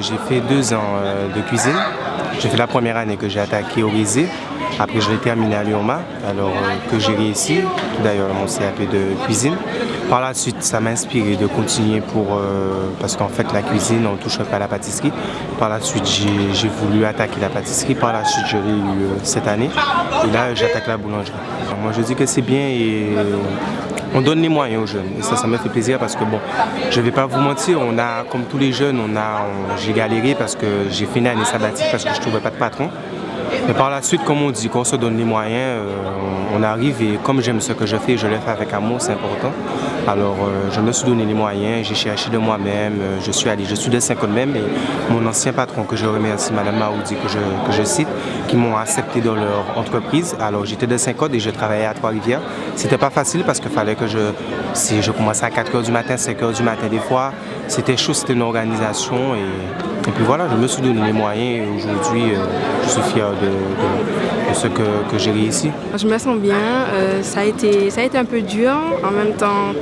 J'ai fait 2 ans de cuisine. J'ai fait la première année que j'ai attaqué au Rézé. Après, je l'ai terminé à l'UOMA, alors que j'ai réussi, d'ailleurs mon CAP de cuisine. Par la suite, ça m'a inspiré de continuer parce qu'en fait, la cuisine, on ne touche pas à la pâtisserie. Par la suite, j'ai voulu attaquer la pâtisserie. Par la suite, je l'ai eu cette année. Et là, j'attaque la boulangerie. Alors, moi, je dis que c'est bien et on donne les moyens aux jeunes. Et ça me fait plaisir parce que, bon, je ne vais pas vous mentir, comme tous les jeunes, j'ai galéré parce que j'ai fait une année sabbatique parce que je ne trouvais pas de patron. Mais par la suite, comme on dit, qu'on se donne les moyens, on arrive et comme j'aime ce que je fais, je le fais avec amour, c'est important. Alors je me suis donné les moyens, j'ai cherché de moi-même, je suis de Saint-Claude même et mon ancien patron que je remercie, Madame Maoudi, que je cite, qui m'ont accepté dans leur entreprise. Alors j'étais de Saint-Claude et je travaillais à Trois-Rivières. C'était pas facile parce qu'il fallait que je commençais à 4h du matin, 5h du matin des fois. C'était chaud, c'était une organisation et puis voilà, je me suis donné les moyens et aujourd'hui je suis fier de ce que j'ai réussi. Je me sens bien, ça a été un peu dur, en même temps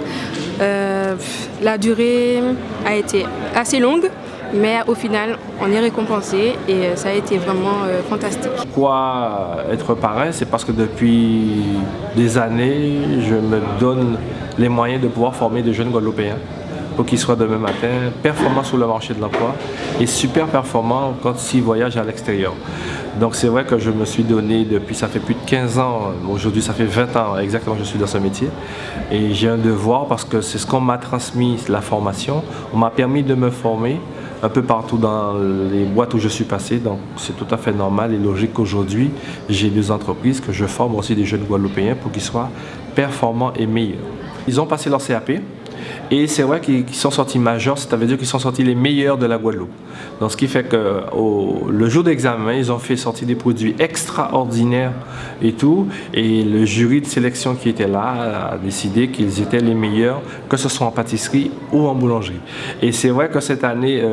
la durée a été assez longue, mais au final on est récompensé et ça a été vraiment fantastique. Pourquoi être parrain? C'est parce que depuis des années, je me donne les moyens de pouvoir former des jeunes Guadeloupéens pour qu'ils soient demain matin performants sur le marché de l'emploi et super performants quand ils voyagent à l'extérieur. Donc c'est vrai que je me suis donné depuis, ça fait plus de 15 ans, aujourd'hui ça fait 20 ans exactement que je suis dans ce métier. Et j'ai un devoir parce que c'est ce qu'on m'a transmis, la formation. On m'a permis de me former un peu partout dans les boîtes où je suis passé, donc c'est tout à fait normal et logique qu'aujourd'hui j'ai des entreprises que je forme aussi des jeunes Guadeloupéens pour qu'ils soient performants et meilleurs. Ils ont passé leur CAP. Et c'est vrai qu'ils sont sortis majeurs, c'est-à-dire qu'ils sont sortis les meilleurs de la Guadeloupe. Donc ce qui fait que le jour d'examen, ils ont fait sortir des produits extraordinaires et tout. Et le jury de sélection qui était là a décidé qu'ils étaient les meilleurs, que ce soit en pâtisserie ou en boulangerie. Et c'est vrai que cette année,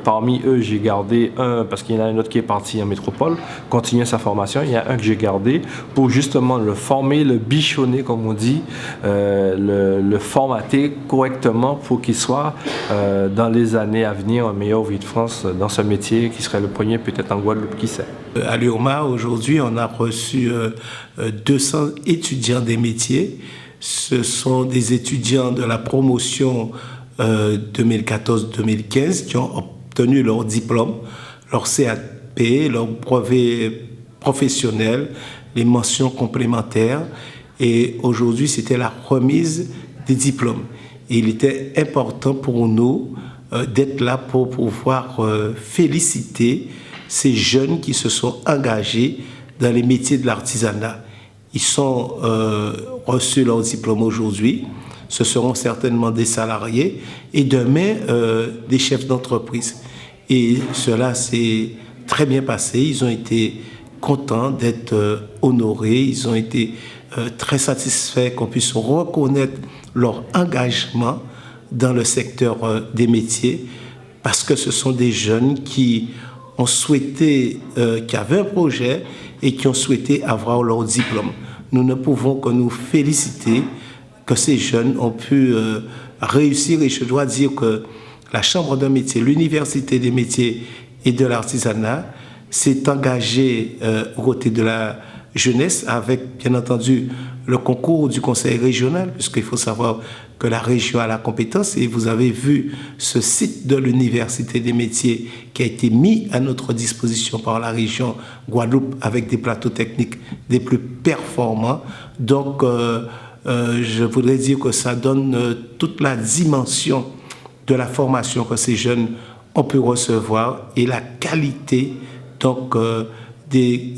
parmi eux, j'ai gardé un, parce qu'il y en a un autre qui est parti en métropole, continuer sa formation. Il y a un que j'ai gardé pour justement le former, le bichonner, comme on dit, le formater correctement pour qu'il soit dans les années à venir un meilleur ouvrier de France dans ce métier qui serait le premier peut-être en Guadeloupe, qui sait. À l'UOMA, aujourd'hui, on a reçu 200 étudiants des métiers. Ce sont des étudiants de la promotion 2014-2015 qui ont obtenu leur diplôme, leur CAP, leur brevet professionnel, les mentions complémentaires. Et aujourd'hui, c'était la remise des diplômes. Et il était important pour nous d'être là pour pouvoir féliciter ces jeunes qui se sont engagés dans les métiers de l'artisanat. Ils ont reçu leur diplôme aujourd'hui. Ce seront certainement des salariés et demain des chefs d'entreprise. Et cela s'est très bien passé. Ils ont été contents d'être honorés. Ils ont été très satisfaits qu'on puisse reconnaître leur engagement dans le secteur des métiers parce que ce sont des jeunes qui ont souhaité, qui avaient un projet et qui ont souhaité avoir leur diplôme. Nous ne pouvons que nous féliciter que ces jeunes ont pu réussir et je dois dire que la Chambre de métier, l'Université des métiers et de l'artisanat s'est engagée aux côtés de la jeunesse avec bien entendu le concours du conseil régional puisqu'il faut savoir que la région a la compétence et vous avez vu ce site de l'université des métiers qui a été mis à notre disposition par la région Guadeloupe avec des plateaux techniques des plus performants. Donc je voudrais dire que ça donne toute la dimension de la formation que ces jeunes ont pu recevoir et la qualité donc des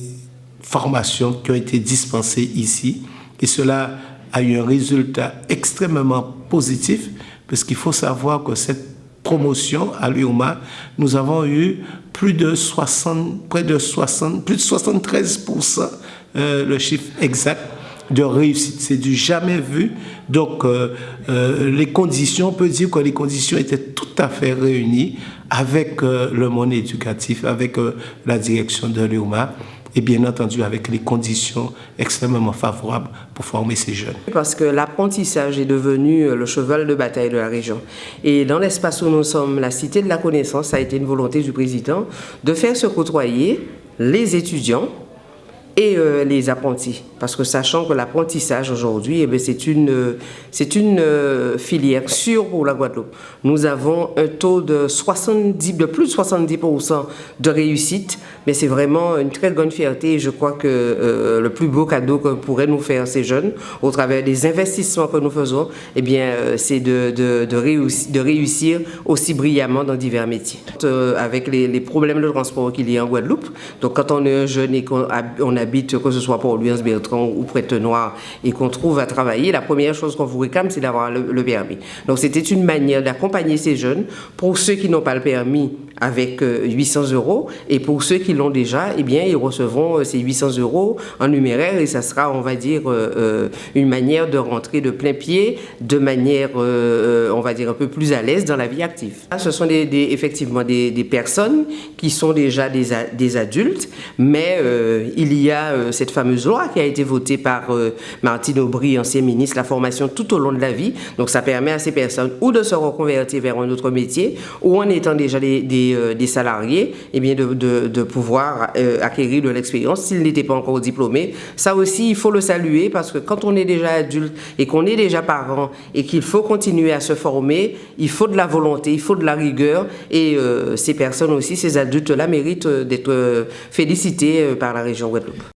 formations qui ont été dispensées ici. Et cela a eu un résultat extrêmement positif, parce qu'il faut savoir que cette promotion à l'UOMA, nous avons eu plus de 73%, le chiffre exact, de réussite. C'est du jamais vu. Donc, les conditions, on peut dire que les conditions étaient tout à fait réunies avec le monde éducatif, avec la direction de l'UOMA. et bien entendu avec les conditions extrêmement favorables pour former ces jeunes. Parce que l'apprentissage est devenu le cheval de bataille de la région. Et dans l'espace où nous sommes, la Cité de la Connaissance, ça a été une volonté du président de faire se côtoyer les étudiants et les apprentis. Parce que sachant que l'apprentissage aujourd'hui, eh c'est une filière sûre pour la Guadeloupe. Nous avons un taux de plus de 70% de réussite, mais c'est vraiment une très grande fierté et je crois que le plus beau cadeau que pourraient nous faire ces jeunes, au travers des investissements que nous faisons, eh bien, c'est de réussir aussi brillamment dans divers métiers. Avec les problèmes de transport qu'il y a en Guadeloupe, donc quand on est un jeune et qu'on habite, que ce soit Port-Louis-Bertrand ou Prête-Noire, et qu'on trouve à travailler, la première chose qu'on vous réclame, c'est d'avoir le permis. Donc c'était une manière d'accompagner ces jeunes, pour ceux qui n'ont pas le permis, avec 800 €, et pour ceux qui l'ont déjà, eh bien, ils recevront ces 800 € en numéraire, et ça sera, on va dire, une manière de rentrer de plein pied, de manière, on va dire, un peu plus à l'aise dans la vie active. Ce sont effectivement des personnes qui sont déjà des adultes, mais il y a cette fameuse loi qui a été votée par Martine Aubry, ancien ministre, la formation tout au long de la vie. Donc ça permet à ces personnes ou de se reconvertir vers un autre métier, ou en étant déjà des salariés, eh bien de pouvoir acquérir de l'expérience s'ils n'étaient pas encore diplômés. Ça aussi, il faut le saluer parce que quand on est déjà adulte et qu'on est déjà parent et qu'il faut continuer à se former, il faut de la volonté, il faut de la rigueur et ces personnes aussi, ces adultes-là méritent d'être félicités par la région Guadeloupe.